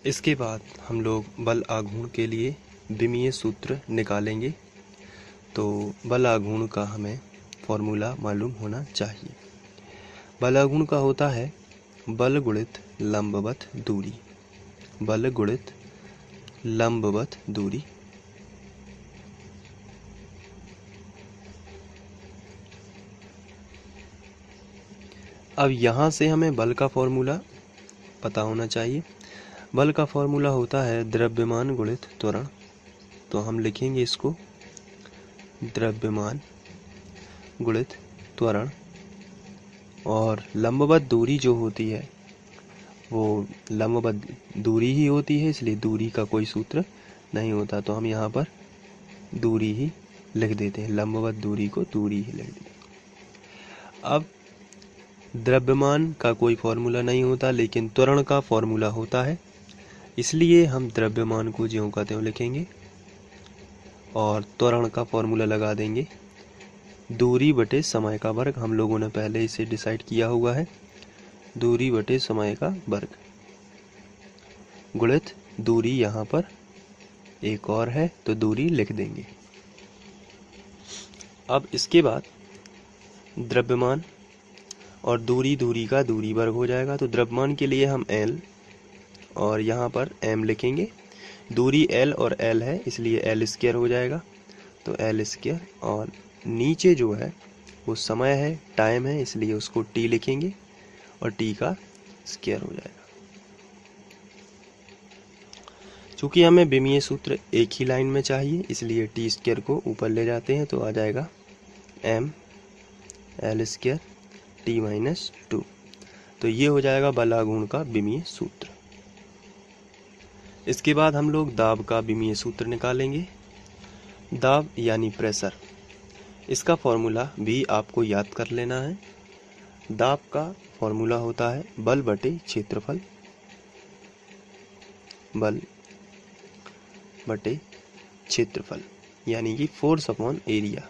इसके बाद हम लोग बल आघूर्ण के लिए विमीय सूत्र निकालेंगे। तो बल आघूर्ण का हमें फॉर्मूला मालूम होना चाहिए। बल आघूर्ण का होता है बल गुणित लंबवत दूरी। बल गुणित लंबवत दूरी। अब यहाँ से हमें बल का फॉर्मूला पता होना चाहिए। बल का फॉर्मूला होता है द्रव्यमान गुणित त्वरण। तो हम लिखेंगे इसको द्रव्यमान गुणित त्वरण। और लंबवत दूरी जो होती है वो लंबवत दूरी ही होती है, इसलिए दूरी का कोई सूत्र नहीं होता। तो हम यहाँ पर दूरी ही लिख देते हैं, लंबवत दूरी को दूरी ही लिख देते हैं। अब द्रव्यमान का कोई फॉर्मूला नहीं होता, लेकिन त्वरण का फॉर्मूला होता है, इसलिए हम द्रव्यमान को ज्यों का त्यों लिखेंगे और त्वरण का फॉर्मूला लगा देंगे दूरी बटे समय का वर्ग। हम लोगों ने पहले इसे डिसाइड किया हुआ है, दूरी बटे समय का वर्ग गुणित दूरी। यहाँ पर एक और है तो दूरी लिख देंगे। अब इसके बाद द्रव्यमान और दूरी, दूरी का दूरी वर्ग हो जाएगा। तो द्रव्यमान के लिए हम L और यहाँ पर M लिखेंगे। दूरी L और L है, इसलिए L स्क्वायर हो जाएगा। तो L स्क्वायर, और नीचे जो है वो समय है, टाइम है, इसलिए उसको T लिखेंगे और T का स्क्वायर हो जाएगा। चूंकि हमें विमीय सूत्र एक ही लाइन में चाहिए, इसलिए T स्क्वायर को ऊपर ले जाते हैं, तो आ जाएगा M L square T minus 2। तो ये हो जाएगा बल आघूर्ण का विमीय सूत्र। इसके बाद हम लोग दाब का विमीय सूत्र निकालेंगे। दाब यानी प्रेशर, इसका फॉर्मूला भी आपको याद कर लेना है। दाब का फॉर्मूला होता है बल बटे क्षेत्रफल। बल बटे क्षेत्रफल यानी कि फोर्स अपॉन एरिया।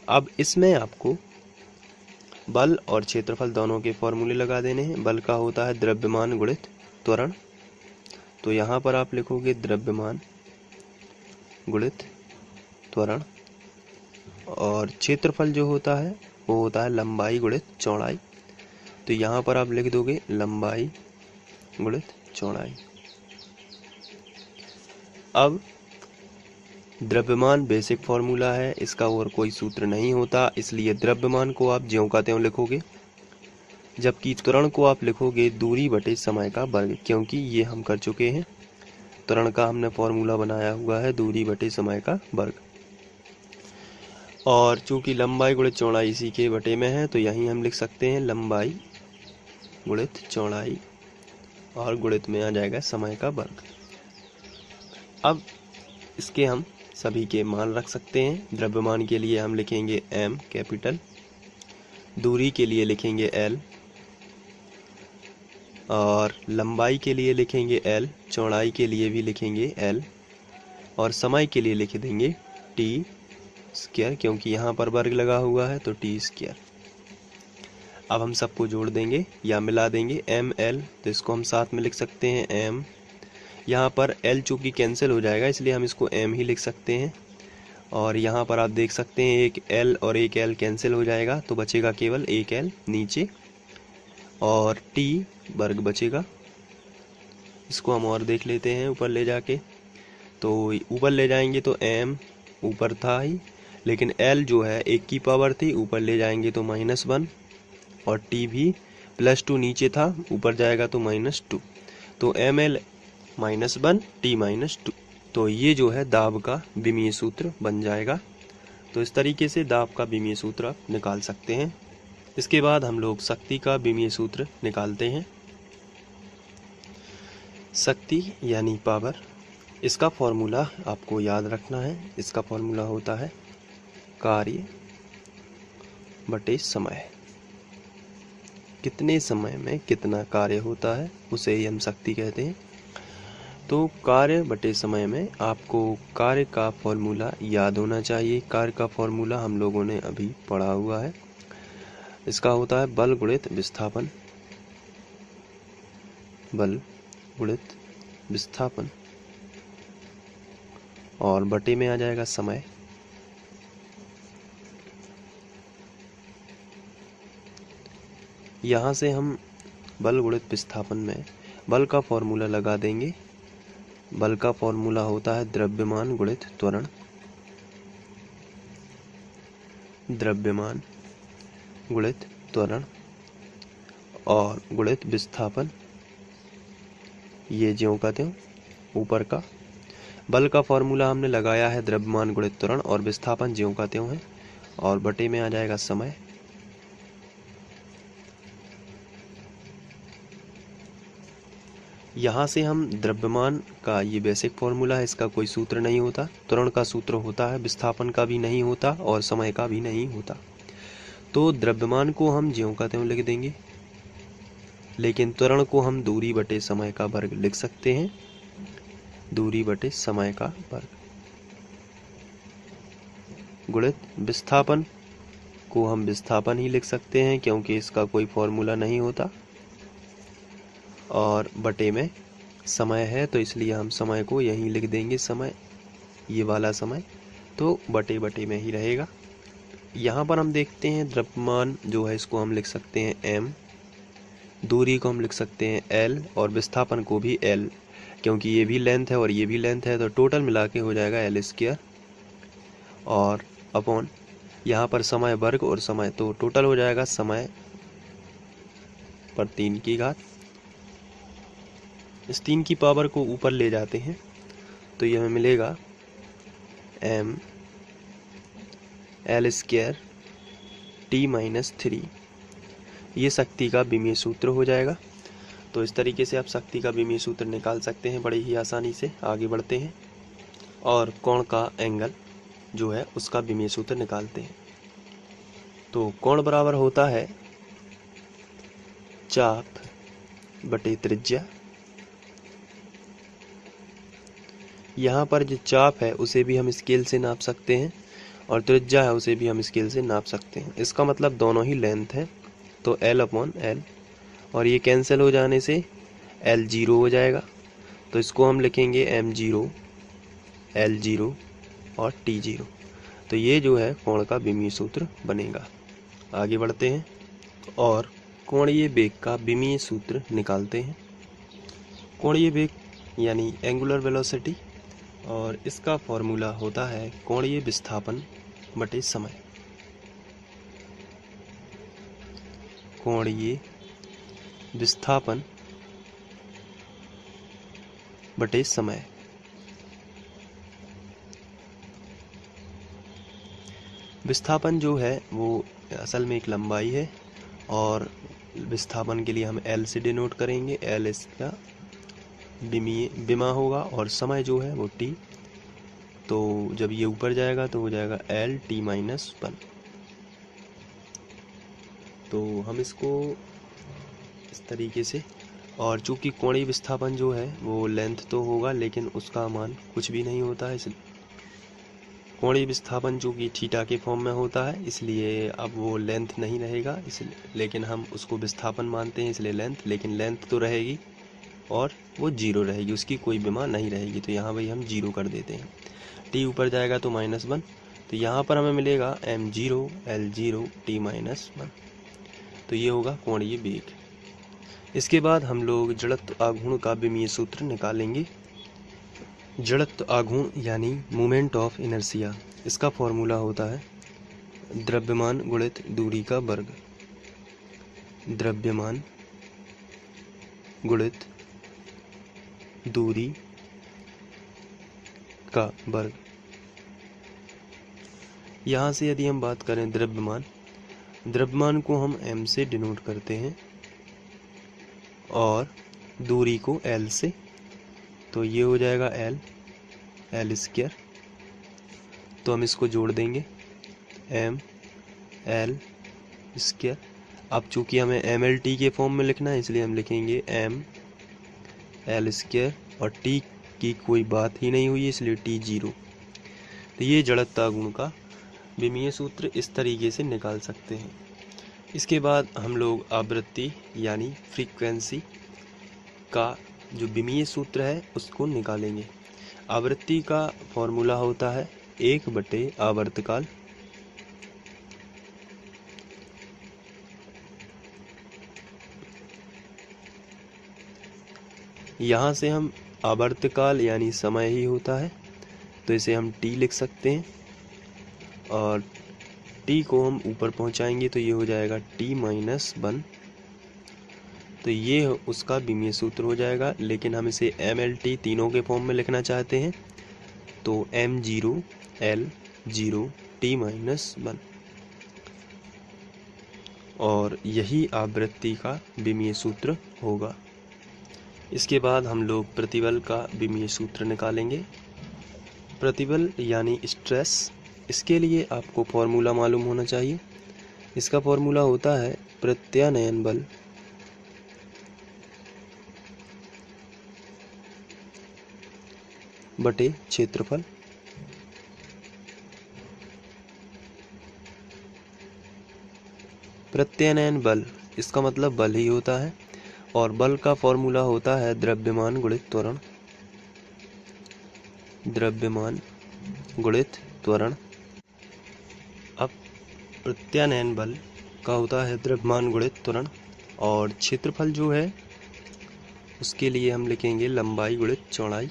अब इसमें आपको बल और क्षेत्रफल दोनों के फॉर्मूले लगा देने हैं। बल का होता है द्रव्यमान गुणित त्वरण। तो यहाँ पर आप लिखोगे द्रव्यमान गुणित त्वरण। और क्षेत्रफल जो होता है वो होता है लंबाई गुणित चौड़ाई। तो यहाँ पर आप लिख दोगे लंबाई गुणित चौड़ाई। अब द्रव्यमान बेसिक फॉर्मूला है, इसका और कोई सूत्र नहीं होता, इसलिए द्रव्यमान को आप ज्यों का त्यों लिखोगे, जबकि त्वरण को आप लिखोगे दूरी बटे समय का वर्ग, क्योंकि ये हम कर चुके हैं। त्वरण का हमने फॉर्मूला बनाया हुआ है दूरी बटे समय का वर्ग। और चूंकि लंबाई गुणित चौड़ाई इसी के बटे में है, तो यहीं हम लिख सकते हैं लंबाई गुणित चौड़ाई, और गुणित में आ जाएगा समय का वर्ग। अब इसके हम सभी के मान रख सकते हैं। द्रव्यमान के लिए हम लिखेंगे M कैपिटल, दूरी के लिए लिखेंगे L, और लंबाई के लिए लिखेंगे L, चौड़ाई के लिए भी लिखेंगे L, और समय के लिए लिख देंगे T स्क्वायर, क्योंकि यहाँ पर वर्ग लगा हुआ है तो T स्क्वायर। अब हम सबको जोड़ देंगे या मिला देंगे M L, तो इसको हम साथ में लिख सकते हैं M। यहाँ पर L चूंकि कैंसिल हो जाएगा, इसलिए हम इसको M ही लिख सकते हैं। और यहाँ पर आप देख सकते हैं एक L और एक L कैंसिल हो जाएगा, तो बचेगा केवल एक L नीचे, और T वर्ग बचेगा। इसको हम और देख लेते हैं ऊपर ले जाके। तो ऊपर ले जाएंगे तो M ऊपर था ही, लेकिन L जो है 1 की पावर थी, ऊपर ले जाएंगे तो -1, और T भी +2 नीचे था, ऊपर जाएगा तो -2। तो ML -1 T -2। तो ये जो है दाब का विमीय सूत्र बन जाएगा। तो इस तरीके से दाब का विमीय सूत्र आप निकाल सकते हैं। इसके बाद हम लोग शक्ति का विमीय सूत्र निकालते हैं। शक्ति यानी पावर, इसका फॉर्मूला आपको याद रखना है। इसका फॉर्मूला होता है कार्य बटे समय। कितने समय में कितना कार्य होता है उसे ही हम शक्ति कहते हैं। तो कार्य बटे समय में आपको कार्य का फॉर्मूला याद होना चाहिए। कार्य का फॉर्मूला हम लोगों ने अभी पढ़ा हुआ है। इसका होता है बल गुणित विस्थापन। बल गुणित विस्थापन और बटे में आ जाएगा समय। यहाँ से हम बल गुणित विस्थापन में बल का फॉर्मूला लगा देंगे। बल का फॉर्मूला होता है द्रव्यमान गुणित त्वरण, द्रव्यमान गुणित त्वरण और गुणित विस्थापन, ये ज्यों का त्यों ऊपर का। बल का फॉर्मूला हमने लगाया है द्रव्यमान गुणित त्वरण और विस्थापन ज्यों का त्यों है और बटे में आ जाएगा समय। यहाँ से हम द्रव्यमान का ये बेसिक फॉर्मूला है, इसका कोई सूत्र नहीं होता। त्वरण का सूत्र होता है, विस्थापन का भी नहीं होता और समय का भी नहीं होता। तो द्रव्यमान को हम ज्यों का त्यों लिख देंगे, लेकिन त्वरण को हम दूरी बटे समय का वर्ग लिख सकते हैं। दूरी बटे समय का वर्ग गुणित विस्थापन को हम विस्थापन ही लिख सकते हैं क्योंकि इसका कोई फॉर्मूला नहीं होता, और बटे में समय है तो इसलिए हम समय को यहीं लिख देंगे। समय, ये वाला समय तो बटे बटे में ही रहेगा। यहाँ पर हम देखते हैं द्रव्यमान जो है इसको हम लिख सकते हैं m, दूरी को हम लिख सकते हैं l और विस्थापन को भी l, क्योंकि ये भी लेंथ है और ये भी लेंथ है तो टोटल मिला के हो जाएगा l स्क्वायर और अपॉन यहाँ पर समय वर्ग और समय, तो टोटल हो जाएगा समय पर 3 की घात। इस 3 की पावर को ऊपर ले जाते हैं तो ये हमें मिलेगा m l स्क्वायर t-3। ये शक्ति का विमीय सूत्र हो जाएगा। तो इस तरीके से आप शक्ति का विमीय सूत्र निकाल सकते हैं बड़ी ही आसानी से। आगे बढ़ते हैं और कोण का एंगल जो है उसका विमीय सूत्र निकालते हैं। तो कोण बराबर होता है चाप बटे त्रिज्या। यहाँ पर जो चाप है उसे भी हम स्केल से नाप सकते हैं और त्रिज्या है उसे भी हम स्केल से नाप सकते हैं। इसका मतलब दोनों ही लेंथ है, तो L अपॉन L, और ये कैंसिल हो जाने से L 0 हो जाएगा। तो इसको हम लिखेंगे m0 L0 और T0। तो ये जो है कोण का विमीय सूत्र बनेगा। आगे बढ़ते हैं और कोणीय वेग का विमीय सूत्र निकालते हैं। कोणीय वेग यानी एंगुलर वेलोसिटी, और इसका फॉर्मूला होता है कोणीय विस्थापन बटे समय। कोणीय विस्थापन बटे समय। विस्थापन जो है वो असल में एक लंबाई है और विस्थापन के लिए हम L से डिनोट करेंगे। L इसका विमा होगा और समय जो है वो T। तो जब ये ऊपर जाएगा तो हो जाएगा L T-1। तो हम इसको इस तरीके से, और चूंकि कोणीय विस्थापन जो है वो लेंथ तो होगा लेकिन उसका मान कुछ भी नहीं होता है, इसलिए कोणीय विस्थापन चूंकि थीटा के फॉर्म में होता है इसलिए अब वो लेंथ नहीं रहेगा, इसलिए लेकिन हम उसको विस्थापन मानते हैं इसलिए लेंथ, लेकिन लेंथ तो रहेगी और वो 0 रहेगी, उसकी कोई विमा नहीं रहेगी। तो यहाँ भाई हम 0 कर देते हैं। t ऊपर जाएगा तो -1, तो यहाँ पर हमें मिलेगा m0 L0 t-1। तो ये होगा कोणीय वेग। इसके बाद हम लोग जड़त्व आघूर्ण का विमीय सूत्र निकालेंगे। जड़त्व आघूर्ण यानी मोमेंट ऑफ इनर्शिया, इसका फॉर्मूला होता है द्रव्यमान गुणित दूरी का वर्ग। द्रव्यमान गुणित दूरी का वर्ग। यहाँ से यदि हम बात करें द्रव्यमान को हम m से डिनोट करते हैं और दूरी को L से, तो ये हो जाएगा L स्क्वायर। तो हम इसको जोड़ देंगे m L स्क्वायर। अब चूंकि हमें MLT के फॉर्म में लिखना है इसलिए हम लिखेंगे m L स्क्वायर और t की कोई बात ही नहीं हुई इसलिए T0। तो ये जड़त्व आघूर्ण का विमीय सूत्र इस तरीके से निकाल सकते हैं। इसके बाद हम लोग आवृत्ति यानी फ्रीक्वेंसी का जो विमीय सूत्र है उसको निकालेंगे। आवृत्ति का फॉर्मूला होता है 1 बटे आवर्तकाल यहाँ से हम आवर्तकाल यानी समय ही होता है तो इसे हम t लिख सकते हैं और t को हम ऊपर पहुंचाएंगे तो ये हो जाएगा t-1। तो ये उसका विमीय सूत्र हो जाएगा। लेकिन हम इसे mlt तीनों के फॉर्म में लिखना चाहते हैं तो m0 l0 t-1 और यही आवृत्ति का विमीय सूत्र होगा। इसके बाद हम लोग प्रतिबल का विमीय सूत्र निकालेंगे। प्रतिबल यानी स्ट्रेस, इसके लिए आपको फॉर्मूला मालूम होना चाहिए। इसका फॉर्मूला होता है प्रत्यानयन बल बटे क्षेत्रफल। प्रत्यानयन बल इसका मतलब बल ही होता है और बल का फॉर्मूला होता है द्रव्यमान गुणित त्वरण। द्रव्यमान गुणित त्वरण। अब प्रत्यानयन बल का होता है द्रव्यमान गुणित त्वरण और क्षेत्रफल जो है उसके लिए हम लिखेंगे लंबाई गुणित चौड़ाई।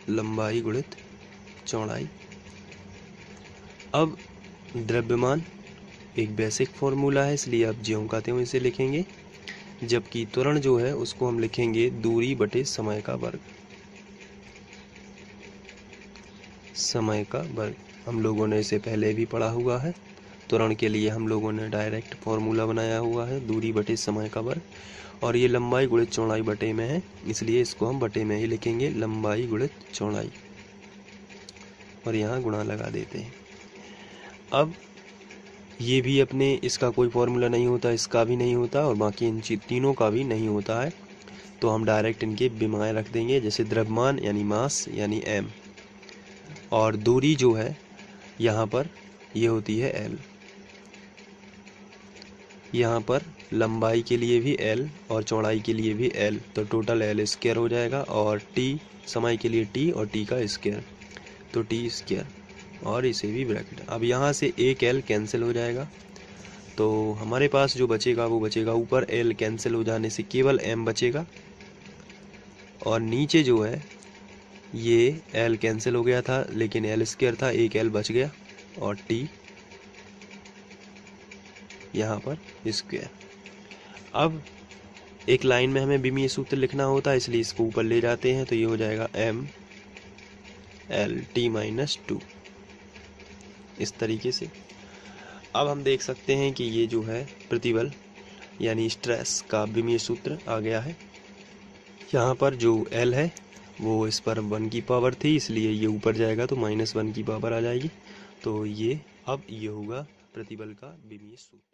लंबाई गुणित चौड़ाई। अब द्रव्यमान एक बेसिक फॉर्मूला है इसलिए आप ज्यों का त्यों इसे लिखेंगे, जबकि त्वरण जो है उसको हम लिखेंगे दूरी बटे समय का वर्ग। समय का वर्ग हम लोगों ने इसे पहले भी पढ़ा हुआ है। त्वरण के लिए हम लोगों ने डायरेक्ट फॉर्मूला बनाया हुआ है दूरी बटे समय का वर्ग और ये लंबाई गुणित चौड़ाई बटे में है इसलिए इसको हम बटे में ही लिखेंगे लंबाई गुणित चौड़ाई और यहाँ गुणा लगा देते हैं। अब ये भी अपने इसका कोई फॉर्मूला नहीं होता, इसका भी नहीं होता और बाकी इन तीनों का भी नहीं होता है तो हम डायरेक्ट इनके विमाएँ रख देंगे। जैसे द्रव्यमान यानी मास यानी m और दूरी जो है यहाँ पर ये होती है l। यहाँ पर लंबाई के लिए भी l और चौड़ाई के लिए भी l तो टोटल l स्क्वायर हो जाएगा और t समय के लिए t और t का स्क्वायर तो t स्क्वायर और इसे भी ब्रैकेट। अब यहाँ से एक l कैंसिल हो जाएगा तो हमारे पास जो बचेगा वो बचेगा ऊपर l कैंसिल हो जाने से केवल m बचेगा और नीचे जो है ये l कैंसिल हो गया था लेकिन l स्क्वायर था, एक l बच गया और t यहाँ पर स्क्वायर। अब एक लाइन में हमें विमीय सूत्र लिखना होता है इसलिए इसको ऊपर ले जाते हैं तो ये हो जाएगा m l t-2 इस तरीके से। अब हम देख सकते हैं कि ये जो है प्रतिबल यानी स्ट्रेस का विमीय सूत्र आ गया है। यहाँ पर जो l है वो इस पर 1 की पावर थी इसलिए ये ऊपर जाएगा तो -1 की पावर आ जाएगी तो ये अब ये होगा प्रतिबल का विमीय सूत्र।